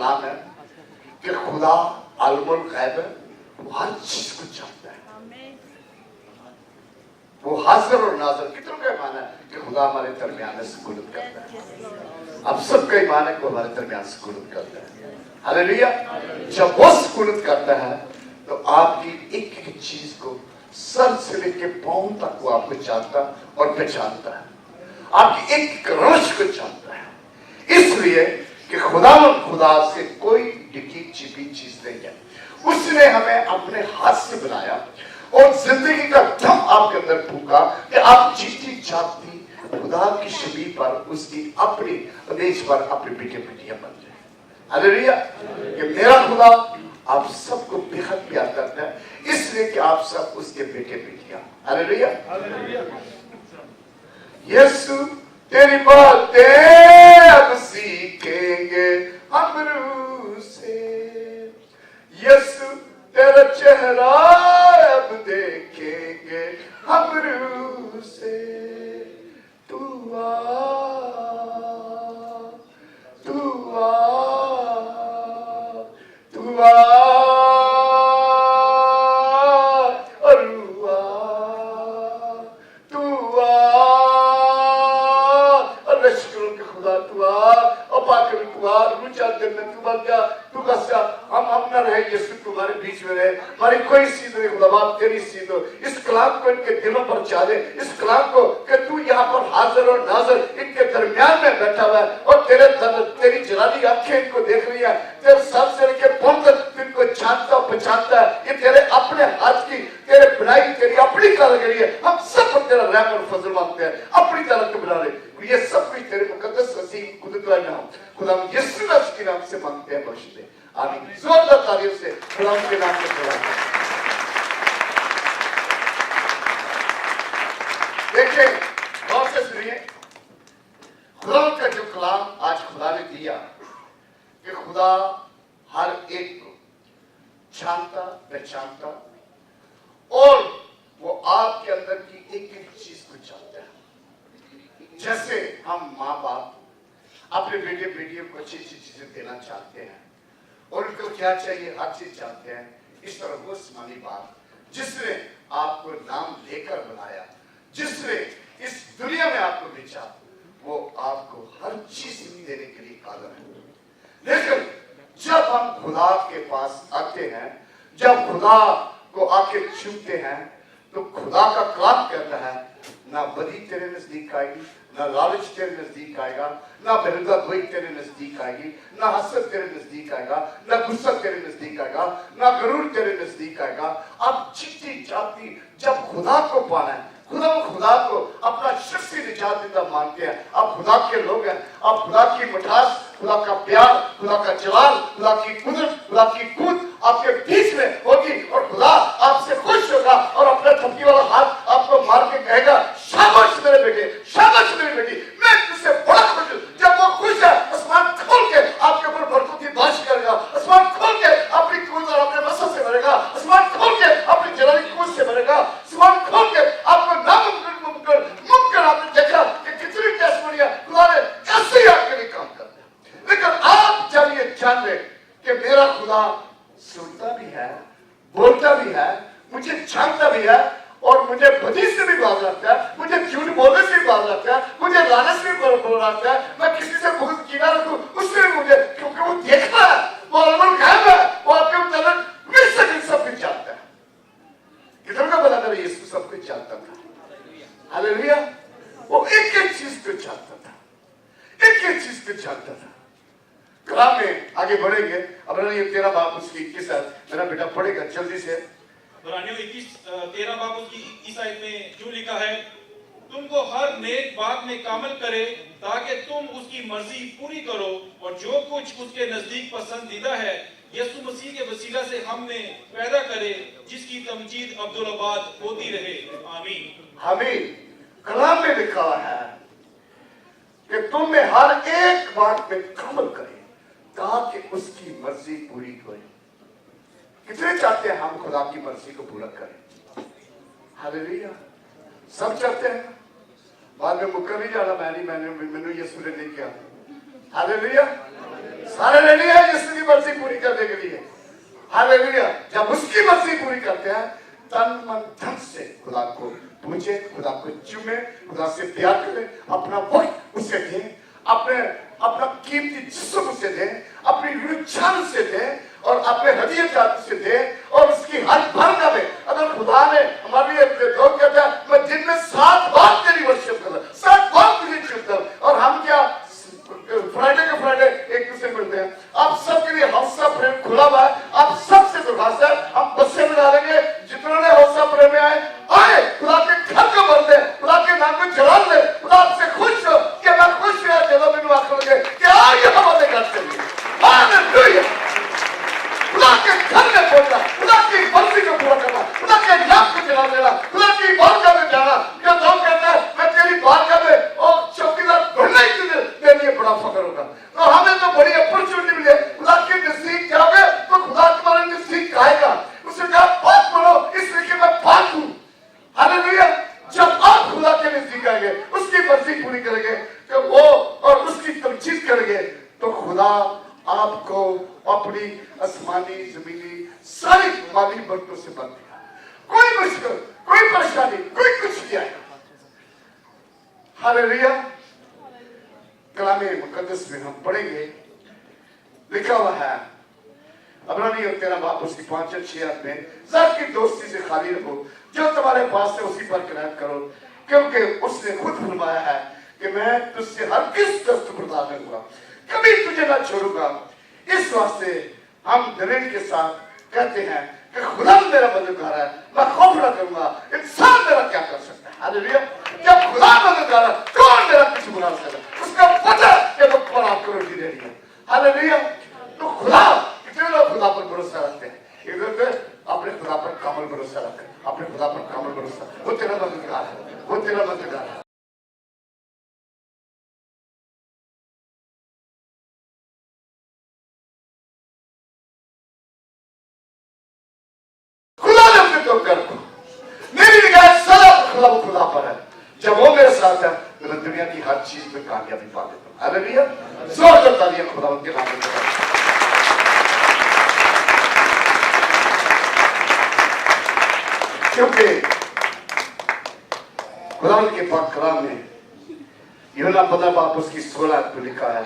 कलाम है कि खुदा आलमुल गैब है, वो हर चीज को जानता है, वो हाजिर और नाज़िर। कितनों का ईमान है कि खुदा हमारे दरमियान में सुकूनत करता है? अब सबका ईमान है कि हमारे दरमियान सुकूनत करता है। हालेलुया। जब वो सुकूनत करता है तो आपकी एक एक चीज को सर से लेके पांव तक वो आपको जानता और पहचानता है, आपकी एक रश को जानता है। इसलिए कि खुदा से कोई डिकी छिपी चीज नहीं है। उसने हमें अपने हाथ से बनाया और जिंदगी का दम आपके अंदर फूका कि आप जीती जागती खुदा की शबीह पर, उसकी अपनी आदेश पर अपने बेटे बेटियां बन जाए। हालेलुया। कि मेरा खुदा आप सबको बेहद प्यार करता है, इसलिए कि आप सब उसके बेटे बेटियां। हालेलुया। यीशु तेरी बातें अब सीखेंगे हम रूह से, यीशु तेरा चेहरा अब देखेंगे हम रूह से। तू आ, तू आ, तू आ और रूह आ, तू आ और लश्करों के खुदा तू आ और पाकर तू आ, रुचा दिन में तू बन जा, तू कसा हम न रहे यीशु तुम्हारे बीच में रहे, हमारी कोई सीध नहीं खुदा बाप तेरी सीध हो। इस कलाम को इनके दिलों पर चाले, इस कलाम को कि तू यहाँ पर हाजिर और नाज़िर इनके दरमियान में बैठा हुआ है और तेरी जलाली आंखें इनको देख रही है, तेरे सर से लेके पांव तक इनको जानता और पहचानता है। ये तेरे अपने हाथ की, तेरे बनाई, तेरी अपनी कारीगरी है। हम सब पर तेरा रहम और फजल मांगते हैं, अपनी तरह के बना ले। ये सब कुछ तेरे मुकद्दस वसीम कुदरत वाले नाम खुदा यीशु मसीह के नाम से मांगते हैं, बख्श दे। आमीन। जोरदार तारीफ से खुदा के नाम से खुदा। देखिए गौर से सुनिए, खुदा का जो कलाम आज खुदा ने दिया कि खुदा हर एक को जानता पहचानता और वो आपके अंदर की एक एक चीज को जानता है। जैसे हम माँ बाप अपने बेटे बेटियों को अच्छी अच्छी चीजें देना चाहते हैं और उनको क्या चाहिए हर चीज जानते हैं, इस तरह वो आसमानी बाप जिसने आपको नाम लेकर बनाया, जिसने इस दुनिया में आपको भेजा, वो आपको हर चीज देने के लिए कादर है। लेकिन जब हम खुदा के पास आते हैं, जब खुदा को आके छूते हैं, तो खुदा का कलाम कहता है ना बदी तेरे नजदीक आएगी, ना लालच तेरे नजदीक आएगा, ना बेहुदा तेरे नजदीक आएगी, ना हसद तेरे नजदीक आएगा, ना गुस्सा तेरे नजदीक आएगा, ना गरूर तेरे नजदीक आएगा। आप जीती जाती जब खुदा को पाना है, खुदा को अपना शख्सी निजात देता मानते हैं, आप खुदा के लोग हैं, आप खुदा की मिठास, खुदा का प्यार, खुदा का जलाल, खुदा की कुदरत, खुदा की कूद आपके बीच में होगी और खुदा आपसे खुश होगा और अपना थपकी वाला हाथ आपको मार के कहेगा शाबाश मेरे बेटे, शाबाश मेरी बेटी, मैं तुझसे बड़ा खुश हूं। जब वो खुश है, आसमान खोल के आपके ऊपर बरकत की बारिश करेगा, आसमान खोल के अपनी कूद और अपने मसद से भरेगा, आसमान खोल के अपनी जलाली कूद से भरेगा, आसमान खोल के आपको मुमकिन आपने देखा कि कितनी टेस्टमनियां खुदा ने कैसे ही आपके लिए काम करते हैं। लेकिन आप जब ये जान ले कि मेरा खुदा सुनता भी है, बोलता भी है, मुझे जानता भी है और मुझे बदी से भी बाज रखता है, मुझे झूठ बोलने से भी बाज रखता है, मुझे लालच से भी बोल रखता है, मैं किसी से बहुत कीड़ा रखूं उससे भी मुझे, क्योंकि वो देखता है, वो अलमल गायब है, वो आपके मुताबिक मिल सके सब कुछ जानता है। कितना का बता था यीशु सब कुछ जानता था। हालेलुया। वो एक एक चीज को जानता था, एक एक चीज को जानता था। कलाम में आगे बढ़ेंगे। अब ये 13 बाब उसकी 21 है, मेरा बेटा पढ़ेगा जल्दी से। इब्रानियों 21:13 बाब उसकी 21 आयत में जो लिखा है, तुमको हर नेक बात में कामल करे ताकि तुम उसकी मर्जी पूरी करो और जो कुछ उसके नजदीक पसंदीदा है यीशु मसीह के वसीला से हमने पैदा करे, जिसकी तमजीद अब्दुल-आबाद होती रहे। आमीन। आमीन। कलाम में लिखा है कि तुम में हर एक बात में कामल करे ताकि उसकी मर्जी पूरी करे। कितने चाहते हैं हम खुदा की मर्जी को पूरा करें? हालेलुया। सब चाहते हैं। बाद में मुकर नहीं जाना, मैंने यीशु ने नहीं किया। हालेलुया। सारे रेडी है जिसकी मर्जी पूरी करने के लिए। हालेलुया। जब उसकी मर्जी पूरी करते हैं तन मन धन से खुदा को पूछे, खुदा को चुमे, खुदा से प्यार करें, अपना वक्त उसे दें, अपना कीमती जिस्म उसे दें, अपनी रुझान उसे दें और अपने हदीये जात से दें और उसकी हर भर में अगर खुदा ने हमारे लिए लोग कहते हैं मैं दिन में 7 बार तेरी वर्शिप कर 7 बार तुझे चुनता और हम क्या फ्राइडे के फ्राइडे एक दूसरे मिलते हैं। आप सबके लिए हौसला प्रेम खुला हुआ है। आप सबसे दरखास्त है हम बच्चे में डालेंगे जितने ने हौसला प्रेम में आए खुदा के घर को भर दे, खुदा के नाम को जला दे, खुदा आपसे खुश हो कि मैं खुश हुआ चलो मैंने आखिर लगे क्या ये हमारे घर से हालेलुया। खुदा के घर में पहुंचना, खुदा की मर्जी को पूरा करना, खुदा के नाम को जला देना, खुदा की बारगाह में जाना। जो लोग कहते हैं मैं तेरी बारगाह में और चौकीदार बनना ही तेरे लिए बड़ा फख्र होगा। तो हमें तो बड़ी अपॉर्चुनिटी मिली है। खुदा के नजदीक जाओगे तो खुदा तुम्हारे नजदीक आएगा। उसने कहा बात बोलो इसलिए कि मैं बात हूं। हालेलुया। जब आप खुदा के नजदीक आएंगे उसकी मर्जी पूरी करेंगे तो वो और उसकी तमजीद करेंगे तो खुदा आपको अपनी आसमानी जमीनी सारी माली बरकतों से भर देगा। कोई मुश्किल, कोई परेशानी, कोई कुछ नहीं आएगा। हालेलुया। कलामे मुकद्दस में हम पढ़ेंगे लिखा हुआ है अब्रानी और 13 बाब उसकी 5 और 6 में जात की दोस्ती से खाली रहो, जो तुम्हारे पास है उसी पर किनायत करो, क्योंकि उसने खुद फरमाया है कि मैं तुझसे हर किस दस्त बर्दाश्त करूंगा, कभी तुझे ना छोड़ूंगा। इस वास्ते हम दलील के साथ कहते हैं कि खुदा मेरा मददगार है, मैं खौफ ना करूंगा। इंसान मेरा क्या कर सकता है? हालेलुया। जब खुदा मददगार है कौन मेरा कुछ बुरा सकता है? उसका पता कि वो पर आपको रोटी दे रही है। हालेलुया। तो खुदा कितने लोग खुदा पर भरोसा रखते हैं? इधर अपने खुदा पर कामल भरोसा रखें, अपने खुदा पर कामल भरोसा। वो तेरा मददगार है, वो तेरा मददगार है। मेरी निगाह सदा खुदा पर है। जब वो मेरे साथ है तो मैं दुनिया की हर चीज में कामयाबी पा लेता हूं। हालेलुया। जोरदार तालियां खुदा उनके नाम पे। क्योंकि खुदा के पाक कलाम में यूहन्ना 15 बाब उसकी 16 को लिखा है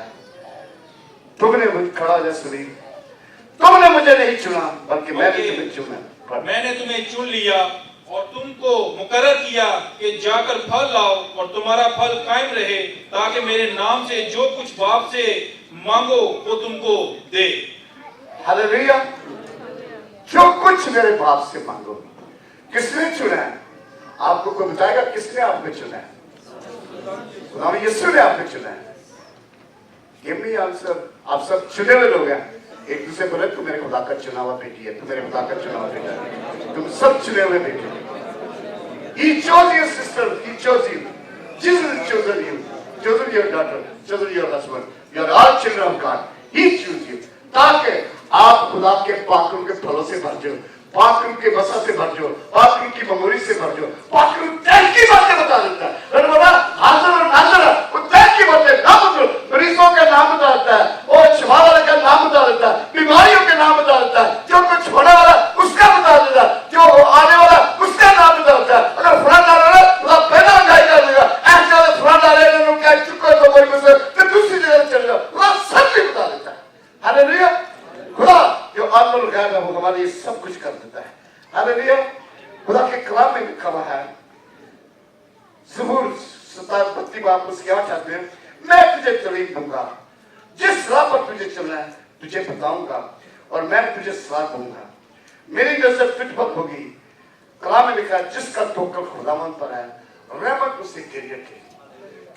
तुमने मुझे खड़ा जा सुनी, तुमने मुझे नहीं चुना बल्कि मैंने तुम्हें चुना। मैंने तुम्हें चुन लिया और तुमको मुकर्रर किया कि जाकर फल लाओ और तुम्हारा फल कायम रहे, ताकि मेरे नाम से जो कुछ बाप से मांगो वो तुमको दे। हालेलुया। जो कुछ मेरे बाप से मांगो। किसने चुना है? आपको कोई बताएगा किसने आपको चुना है? खुदा यीशु ने आपको चुना है। Give me answer. आप सब चुने हुए लोग हैं। एक दूसरे बोले तू मेरे खुदा का चुना हुआ बेटी है, तू मेरे खुदा का चुना हुआ बेटा है। तुम सब चुने हुए बेटे। He chose your sister, he chose you. Jesus chosen you, chosen your daughter, chosen your husband. You are all children of God. He chose you. ताकि आप खुदा के पाकरुम के फलों से भर जाओ, पाकरुम के वसा से भर जाओ, पाकरुम की मेमोरी से भर जाओ। पाकरुम तय की बातें बता देता है। मैंने बोला हाजिर और नाज़िर वो तय की बातें नाम बता, मरीजों का नाम बता देता है, और शिफा वाले का नाम बता देता है, बीमारियों के नाम बता देता है, जो कुछ होने वाला उसका बता देता है, जो आने वाला उसका नाम बता देता है। अगर फलां डाल रहा है तो पहला गाय कर देगा, ऐसा फलां डाल रहे हैं क्या चुका तो मरी में से तो दूसरी जगह चल जाओ, वो सब भी बता देता है। हालेलुया। खुदा जो अनमोल गायब है वो हमारे लिए सब कुछ कर देता है। हालेलुया। खुदा के कलाम में लिखा हुआ है ज़बूर 32 बाब उसके 8 में मैं तुझे तालीम दूंगा, जिस राह पर तुझे चलना है तुझे बताऊंगा और मैं तुझे सलाह दूंगा। मेरी नजर तुझ पर होगी। कलाम में लिखा है जिसका तवक्कुल खुदावंद पर है रहमत उसे घेरी रखे।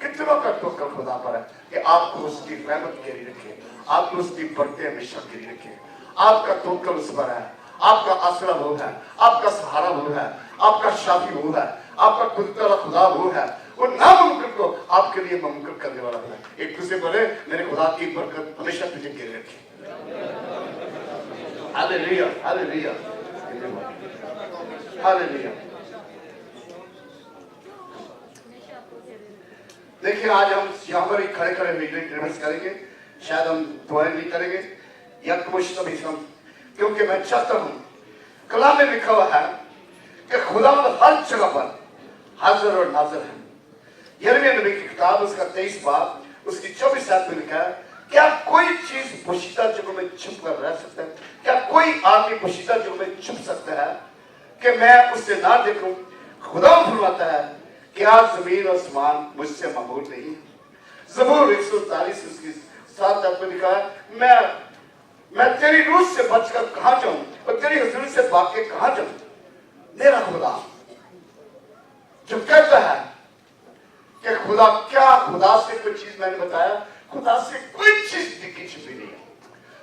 कितनों का तवक्कुल खुदा पर है कि आपको उसकी रहमत घेरी रखे, आपको उसकी बरकतें हमेशा घेरी रखे। आपका तवक्कुल उस पर है, आपका आसरा वो है, आपका सहारा वो है, आपका शाफी वो है, आपका कुदरत वाला खुदा वो है। वो नामुमकिन को आपके लिए मुमकिन करने वाला है। एक दूसरे बोले मेरे खुदा की बरकत हमेशा तुझे घेरे रखे। हालेलुया। हालेलुया। हालेलुया। देखिए आज हम यहाँ पर खड़े खड़े वीडियो रिवर्स करेंगे। शायद हम दुआएं नहीं करेंगे या कुछ तो भी हम, क्योंकि मैं चाहता हूं, कलाम में लिखा हुआ है कि खुदावंद हर जगह पर हाजिर और नाजिर है। यिर्मयाह नबी की किताब उसका 23 बाब उसकी 24 आयत में लिखा है, क्या कोई चीज पोशीदा जगहों में छुप कर रह सकता है? क्या कोई आदमी पोशीदा जगहों में छुप सकता है कि मैं उससे ना देखूं? खुदा फरमाता है कि आज जमीन और आसमान मुझसे मामूल नहीं है। ज़बूर 140 उसकी 7 आयत में लिखा है, मैं तेरी रूह से बचकर कहां जाऊं और तेरी हुजूर से भाग के कहां जाऊं? मेरा खुदा जो कहता है कि खुदा क्या, खुदा से कोई चीज मैंने बताया, खुदा से कोई चीज दिखी छिपी नहीं है।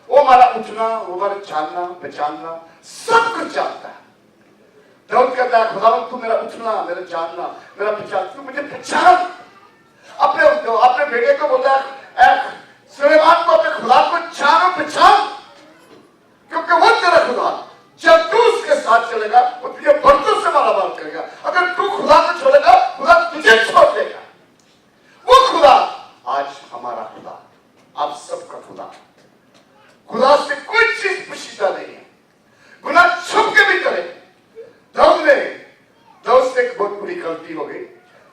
वो हमारा उठना, वो हमारा जानना पहचानना सब कुछ जानता है। दाऊद कहता है, खुदा तू मेरा उठना, मेरा जानना, मेरा पहचान, तू मुझे पहचान। अपने बेटे को बोलता है, सुलेमान को अपने खुदा को जानो पहचान, क्योंकि वो तेरा खुदा, जब तू उसके साथ चलेगा वो तुझे बर्तों से मालामाल करेगा। अगर तू खुदा को छोड़ेगा, खुदा तुझे छोड़ देगा। वो खुदा आज हमारा खुदा, आप सबका खुदा, खुदा से कोई चीज पोशीदा नहीं है। गुनाह छुप के भी करे। दाऊद से एक बहुत बुरी गलती हो गई।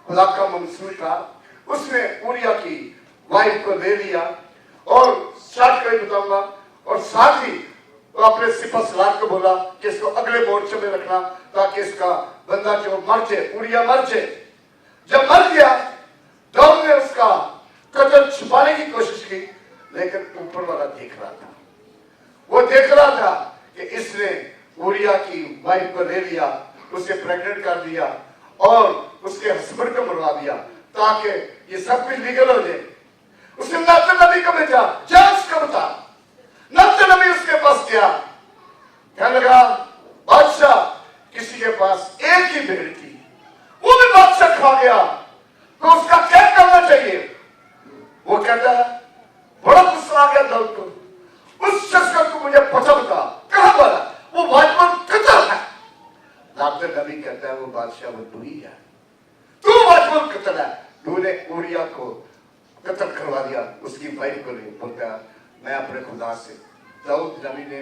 खुदा का मंसूर था, उसने उरिया की वाइफ को ले लिया और स्टार्ट कर बताऊंगा, और साथ ही तो अपने सिपा सलार को बोला कि इसको अगले मोर्चे में रखना ताकि इसका बंदा जो मर जाए, उरिया मर जाए। जब मर गया, दाऊद ने उसका कत्ल छुपाने की कोशिश की, लेकिन ऊपर वाला देख रहा था। वो देख रहा था कि इसने उरिया की वाइफ को ले लिया, उसे प्रेग्नेंट कर दिया और उसके हस्बैंड को मरवा दिया ताकि ये सब कुछ लीगल हो जाए। उसने नातन नबी को भेजा, जा उसको बता। नातन नबी उसके पास गया, कहने लगा, बादशाह किसी के पास एक ही भेड़ थी, वो भी बादशाह खा गया, तो उसका क्या करना चाहिए? वो कहता है, बड़ा गुस्सा आ गया दाऊद को, उस शख्स का तू मुझे पता बता, कहां पर है? वो वाजमन कत्ल है। नातन नबी कहता है, वो बादशाह वो तू ही है, तू वाजमन कत्ल है, तूने उरिया को कत्ल करवा दिया, उसकी वाइफ को नहीं। बोलता है, मैं अपने खुदा से, दाऊद नबी ने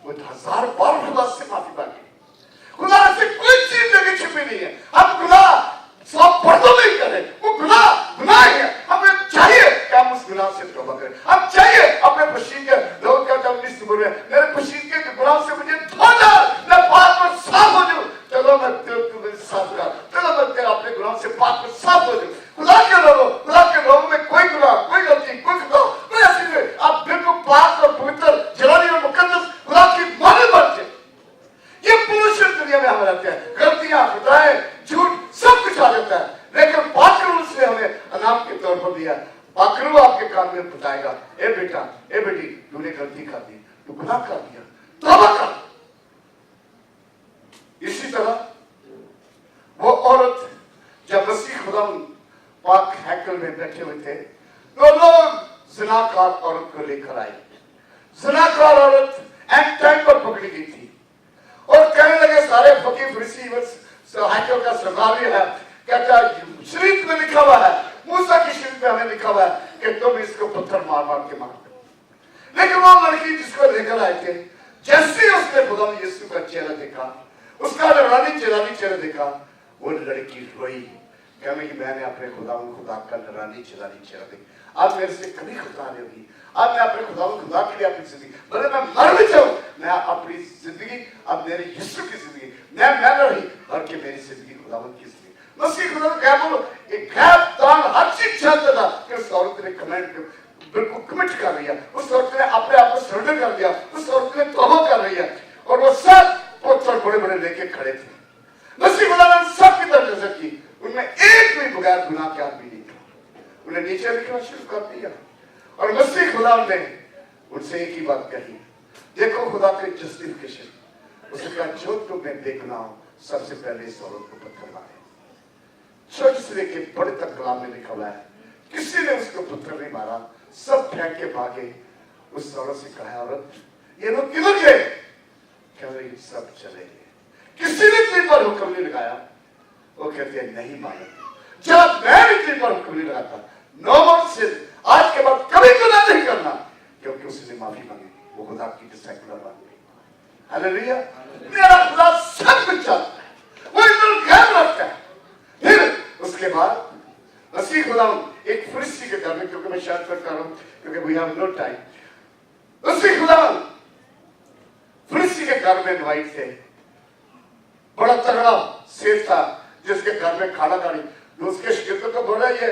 1000 बार खुदा से माफी मांगी। खुदा से कोई चीज जगह छिपी नहीं है। हम खुदा सब पर्दों नहीं करें, वो गुनाह है। हमें चाहिए कि हम उस गुनाह से तौबा करें। हम चाहिए अपने पसीने, दाऊद कहता है 19 में, मेरे पसीने के गुनाह से मुझे धो डाल, मैं पाक और साफ हो जाऊं। चलो मैं तेरे साथ कर, चलो मैं तेरे अपने गुनाह से पाक और साफ हो जाऊं। खुदा के लोगों में कोई गुनाह, कोई गलती, कोई खता, कोई ऐसी नहीं। आप बिल्कुल पाक और पवित्र, जलाली और मुकद्दस खुदा की मानद बन जाए। ये पोल्यूशन दुनिया में हम रहते हैं, गलतियां, खताएं, झूठ सब कुछ आ जाता है, लेकिन पाकरू उसने हमें अनाम के तौर पर दिया। पाकरू आपके कान में बताएगा, ए बेटा, ए बेटी, तूने गलती कर दी, तू गुनाह कर दिया, तौबा कर। इसी तरह वो औरत जब मसीह खुदा पाक हैकल में बैठे हुए थे, तो लोग ज़िनाकार औरत को लेकर आए। ज़िनाकार औरत एंड टाइम पर पकड़ी गई थी और कहने लगे, सारे फकीर फरीसी हैकल का सरदार है, कहता है शरीयत में लिखा हुआ है, मूसा की शरीयत में हमें लिखा हुआ है कि तुम इसको पत्थर मार मार के मार दो। लेकिन वो लड़की जिसको लेकर आए थे, जैसे उसने खुदा यीशु का चेहरा देखा, उसका नूरानी चेहरा देखा, वो लड़की रोई, कहने की मैंने अपने खुदा का नूरानी चेहरा देखा। आज मेरे से कभी खुदा नहीं होगी। आज मैं अपने खुदा के लिए अपनी जिंदगी, भले मैं मर भी जाऊं, मैं अपनी जिंदगी, अब मेरे यीशु की जिंदगी, मैं न रही, बल्कि मेरी जिंदगी खुदावंद की जिंदगी। मसीह खुदा क्या बोलो, एक गैप दान हर चीज जानता था कि उस औरत ने कमेंट बिल्कुल कमिट कर रही है, उस औरत ने अपने आप को सरेंडर कर दिया, उस औरत ने तौबा कर रही है, और वो सब पत्थर बड़े बड़े लेके खड़े थे। मसीह खुदा ने सबकी तरफ नजर की, उनमें एक भी बगैर गुनाह के आदमी नहीं था। उन्हें नीचे लिखना शुरू कर दिया और मसीह खुदा ने उनसे एक ही बात कही, देखो खुदा के जस्टिफिकेशन, उसने कहा जो तुम्हें देखना हो सबसे पहले इस औरत को पत्थर मारे। छोटे से लेके बड़े तक कलाम में लिखा हुआ है, किसी ने उसको पत्थर नहीं मारा, सब फेंक के भागे। उस औरत से कहा, औरत ये लोग किधर गए? कह रही सब चले गए, किसी ने तुझ पर हुक्म नहीं लगाया। वो कहते हैं नहीं मालूम, जब मैं भी तुझ पर हुक्म नहीं लगाता, नो मोर सिन, आज के बाद कभी गुनाह नहीं करना, क्योंकि उसने माफी मांगी, वो खुदा की डिसाइपल बन गई। हालेलुया। मेरा खुदा सब कुछ जानता है, वो एकदम ख्याल रखता है। फिर उसके बाद मसीह खुदा एक फरिसी के घर में, क्योंकि मैं शायद कर रहा हूं क्योंकि वी हैव नो टाइम, मसीह खुदा फरिसी के घर में इनवाइट थे। बड़ा तगड़ा सेठ था जिसके घर में खाना खानी, उसके शिगिर्दों को बोला ये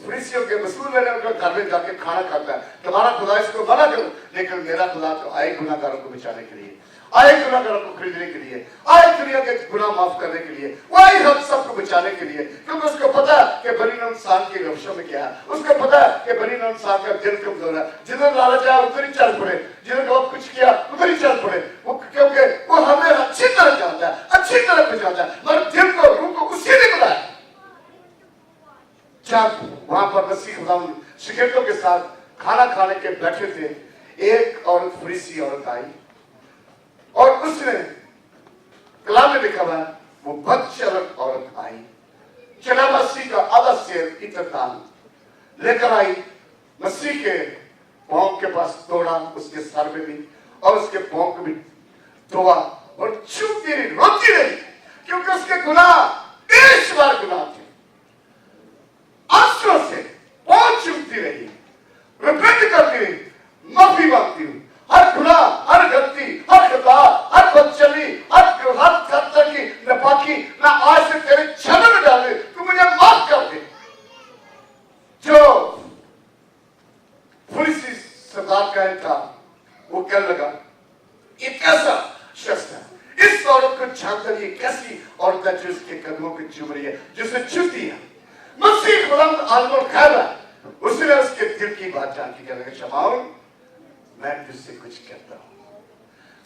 फरीसियों के मसूल मैंने उनका घर में जाके खाना खाता है, तुम्हारा खुदा इसको मना करो, लेकिन मेरा खुदा तो आए गुनाहगारों को बचाने के लिए, आए गुनाहगारों को खरीदने के लिए, आए दुनिया के गुनाह माफ करने के लिए, वो आए हम सबको बचाने के लिए। क्योंकि उसको पता कि बनी इंसान के रवशों में क्या है, उसको पता है कि बनी इंसान का दिल कमजोर है, जिधर लालच आया उधर ही चल पड़े, जिधर लोग कुछ किया उधर ही चल पड़े। वो क्योंकि वो हमें अच्छी तरह जानता है, अच्छी तरह पहचानता है, मगर दिल को रूह को उसी ने बनाया। जब वहां पर मसीह खुदा शिगिर्दों के साथ खाना खाने के बैठे थे, एक औरत फरीसी औरत आई और उसने कलाम में लिखा हुआ वो बदचलन औरत आई, चला मसीह का आधा शेर इतरतान लेकर आई, मसीह के पांव के पास तोड़ा, उसके सर में भी और उसके पांव को भी धोआ और चूमती रही, रोती रही, क्योंकि उसके गुनाह 23 बार गुनाह थे। आंसुओं से पांव चूमती रही, रिपेंट करती रही, माफी मांगती हूँ, हर गुनाह, हर गलती, हर खता, हर बदचली, हर तरह की नापाकी मैं आज से तेरे चरणों में डाल दे, तू मुझे माफ कर दे। जो फरीसी सरदार का था वो कहने लगा ये कैसा शख्स है, इस औरत को जानकर ये कैसी औरत है जो इसके कदमों को चूम रही है, जिसे छूती है। मसीह खुदावंद आलम खैरा उसने उसके दिल की बात जान के कहने लगा, शमाउल मैं तुझसे कुछ कहता हूं।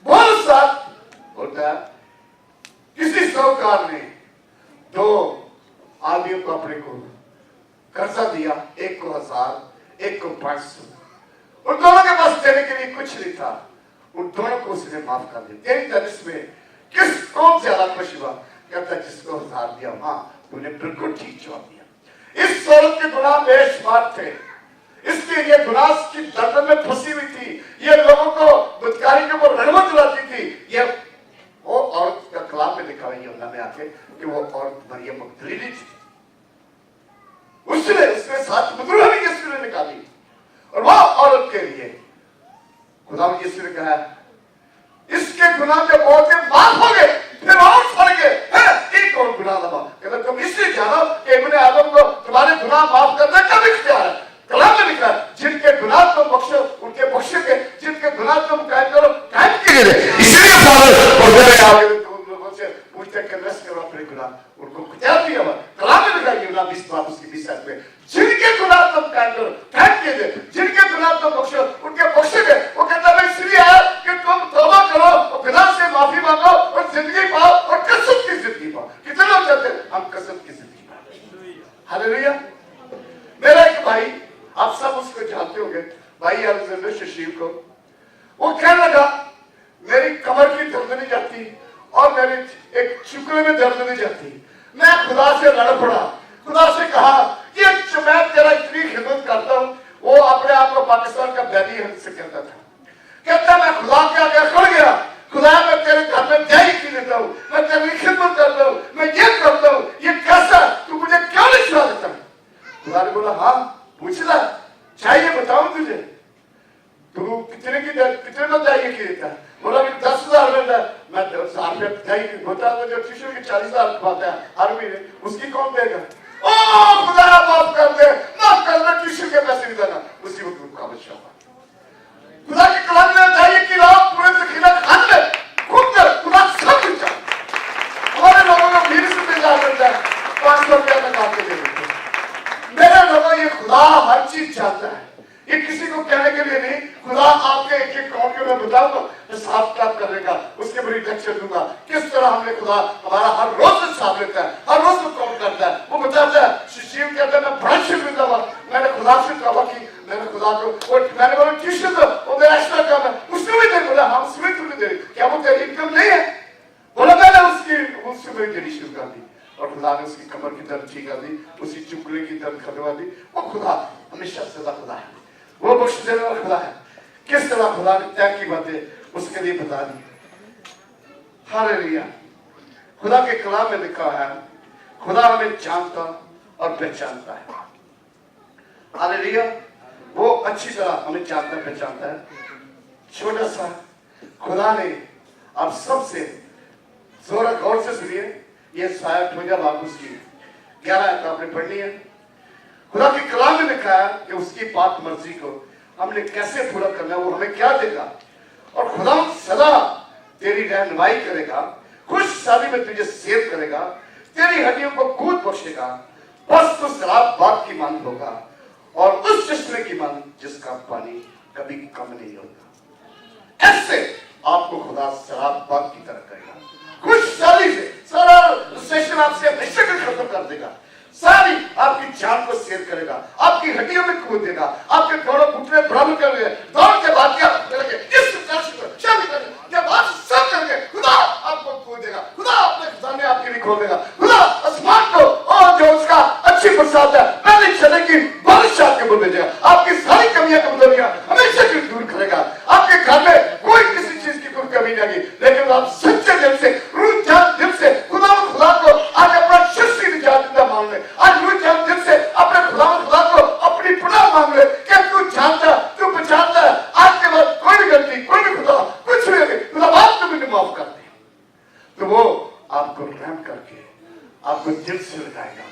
बहुत साथ होता है, किसी साहूकार ने 2 आदमियों को अपने को कर्जा दिया, एक को 1000, एक को 500, उन दोनों के पास देने के लिए कुछ नहीं था, उन दोनों को उसने माफ कर दिया। तेरी तनिस में किस कौन ज्यादा खुश हुआ? कहता जिसको 1000 दिया, हाँ तूने बिल्कुल ठीक जवाब दिया। इस औरत के गुनाह बेशुमार थे, इसलिए ये गुनाह की दलदल में फंसी हुई थी, ये लोगों को बदकारी के ऊपर रगबत दिलाती थी। ये वो औरत का कलाम में लिखा है यूहन्ना में आके कि वो औरत मरियम मगदलीनी थी, उसने साथ मधुरा भी यीशु ने निकाली, और वो औरत के लिए खुदा यीशु ने कहा इसके गुनाह जब बहुत माफ हो गए, फिर और फड़ गए, एक और गुनाह लगा। कहता तुम इसलिए जानो कि इब्ने आदम को तुम्हारे गुनाह माफ करने का भी इख्तियार है। कलाम में लिखा है जिनके गुनाह तुम बख्शो उनके बख्शोगे, जिनके गुनाह तुम कायम करो कायम किए गए। इसलिए फादर और मेरे आगे तुम लोगों से पूछते कन्वेंस करो अपने गुनाह, उनको इख्तियार दिया हुआ। कलाम में लिखा है यूहन्ना 20:20 में जिनके गुनाह तुम कायम करो कायम किए गए, जिनके गुनाह तुम बख्शो उनके बख्शोगे। वो कहता है इसलिए है कि तुम तौबा करो और गुनाह से माफी मांगो और जिंदगी पाओ और कसम की जिंदगी पाओ। कितने लोग चाहते हैं हम कसम की जिंदगी पाओ? हालेलुया। मेरा एक भाई, आप सब उसको जानते होंगे, भाई अलेक्जेंडर शशील को, वो कहने लगा मेरी कमर की दर्द नहीं जाती और मेरी एक चुकने में दर्द नहीं जाती। मैं खुदा से लड़ पड़ा, खुदा से कहा ये मैं तेरा इतनी खिदमत करता हूं, वो अपने आप को पाकिस्तान का बैरी से कहता था, कहता मैं खुदा के आगे खड़ गया, खुदा मैं तेरे घर में दही पी लेता हूँ, मैं तेरी खिदमत करता हूँ, मैं ये करता हूँ, ये कैसा तू मुझे क्यों नहीं छुड़ा देता? खुदा ने बोला हाँ पूछ ला, चाहिए बताऊं तुझे, तू कितने में चाहिए कि देता? बोला 10,000 मिलता है, मैं 10,000 रुपये चाहिए होता है, जो ट्यूशन की 40,000 कमाता है हर महीने, उसकी कौन देगा? ओ खुदा माफ कर दे, ट्यूशन के पैसे नहीं देना, उसी वक्त उनका बच्चा खुदा के कलाम में चाहिए कि आप पूरे से खिला खान ले खुद कर, खुदा सब कुछ हमारे लोगों को भीड़ से बेजार करता है, 500 रुपया तक आपके दे देते हैं। मेरे लोगों ये खुदा हर चीज जानता है, ये किसी को कहने के लिए नहीं, खुदा आपके एक एक कौम के मैं बताऊंगा हिसाब किताब करने का, उसके बड़ी लेक्चर दूंगा किस तरह हमने खुदा हमारा हर रोज हिसाब लेता है, हर रोज को कौन करता है। वो बताता है शिशिर कहता है मैं बड़ा शुक्रिया हुआ, मैंने खुदा से तौबा की, मैंने खुदा को और मैंने बोला ट्यूशन दो, वो मेरा एक्स्ट्रा काम है, उसने भी दे। बोला हाँ उसमें क्यों नहीं दे रही, क्या वो तेरी इनकम नहीं है? बोला मैंने उससे मेरी देनी शुरू कर दी और खुदा ने उसकी कमर की दर्द ठीक कर दी, उसकी चुकले की दर्द खत्म कर दी। वो खुदा हमेशा सदा खुदा है, वो बख्श देने वाला खुदा है। किस तरह खुदा ने तय की बातें उसके लिए बता दी। हालेलुया। खुदा के कलाम में लिखा है खुदा हमें जानता और पहचानता है। हालेलुया। वो अच्छी तरह हमें जानता पहचानता है। छोटा सा खुदा ने आप सबसे जोरा गौर से सुनिए, ये शायद ठोजा बाबूस की 11 आयत आपने पढ़नी है। खुदा के कलाम में लिखा है कि उसकी बात मर्जी को हमने कैसे पूरा करना है, वो हमें क्या देगा। और खुदा सदा तेरी रहनुमाई करेगा, खुशहाली में तुझे सेव करेगा, तेरी हड्डियों को कूद बख्शेगा, बस तो शराब बाग की मांग होगा और उस चश्मे की मांग जिसका पानी कभी कम नहीं होगा। ऐसे आपको खुदा शराब बाग की तरह करेगा, खुशहाली से सारा सेशन आपसे हमेशा का खत्म कर देगा, सारी आपकी जान को शेयर करेगा, आपकी हड्डियों में कूद देगा, आपके दोनों घुटने बराबर कर देगा, दौड़ के बाद क्या करेंगे, इस शादी करेंगे, जब आप सब करेंगे खुदा आपको कूद देगा, खुदा अपने खजाने आपके लिए खोल देगा, खुदा आसमान को और जो उसका अच्छी बरसात है पहले चने की बारिश आपके ऊपर भेजेगा, आपकी सारी कमियां कमजोरियां हमेशा की दूर करेगा, आपके घर में कोई किसी चीज की कोई कमी नहीं आएगी, लेकिन आप सच्चे दिल से रूह जान दिल से खुदा को आज अपना शस्त्री निजात मांग ले, आज रूह जान दिल से अपने खुदा को अपनी पनाह मांग ले कि तू जानता तू पहचानता है, आज के बाद कोई भी गलती कोई भी खुदा कुछ भी नहीं, खुदा बात तो मुझे माफ कर दे, तो वो आपको रहम करके आपको दिल से लगाएगा,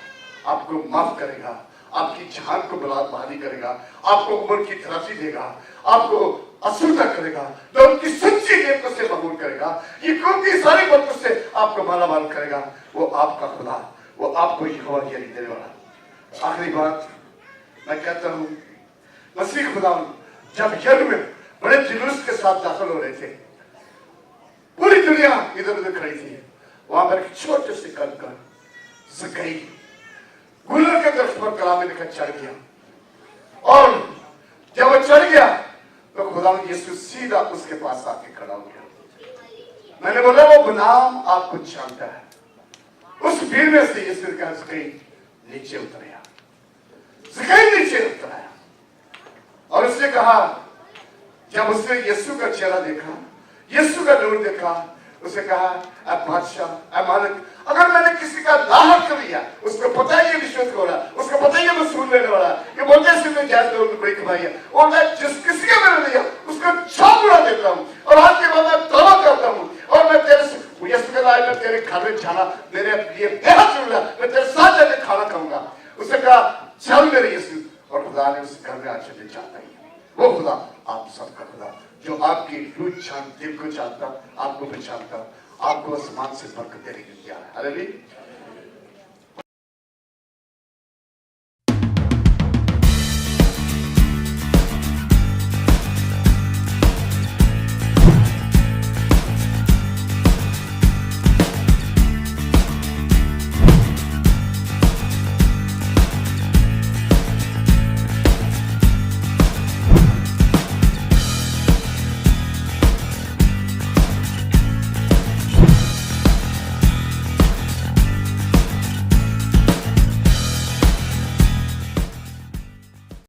आपको माफ करेगा, आपकी जान को बहाली करेगा, आपको उम्र की तराशी देगा, आपको असुरता करेगा, तो उनकी सच्ची नेमतों से कबूल करेगा, ये की सारी बरकत से आपको मालामाल करेगा। वो आपका खुदा, वो आपको यहोवा यानी देने वाला। आखिरी बात मैं कहता हूं, मसीह खुदा जब यज्ञ में बड़े जुलूस के साथ दाखिल हो रहे थे, पूरी दुनिया इधर उधर खड़ी थी, वहां पर एक छोटे से कल का ज़कई गुलर के दरख्त पर कलाम में लिखा चढ़ गया, और जब वो चढ़ गया तो खुदा यीशु सीधा उसके पास आके खड़ा हो गया। मैंने बोला वो बनाम आपको जानता है। उस भीड़ में से यीशु का ज़कई नीचे उतराया, ज़कई नीचे उतराया, और उसने कहा, जब उसने यीशु का चेहरा देखा, यीशु का नूर देखा, उसे कहा, ऐ बादशाह ऐ मालिक, अगर मैंने किसी का लाहक कर लिया, उसको पता है ये विश्वास हो रहा, उसको पता है ये वसूल लेने वाला, ये बोलते हैं जायज लोगों को बड़ी कमाई है, और मैं जिस किसी का मैंने लिया उसको 6 गुना देता हूँ, और आज के बाद मैं तौबा करता हूँ, और मैं तेरे से यीशु के लायक मैं तेरे घर में जाना मेरे लिए बेहद जरूरी है, मैं तेरे साथ जाकर खाना खाऊंगा। उसने कहा चल मेरे यीशु, और खुदा ने उस घर में आज चले जाता ही वो खुदा आप सबका खुदा जो आपकी रूह जान दिल को जानता, आपको पहचानता, आपको आसमान से बरकत देने के लिए आ रहा है। हालेलुया।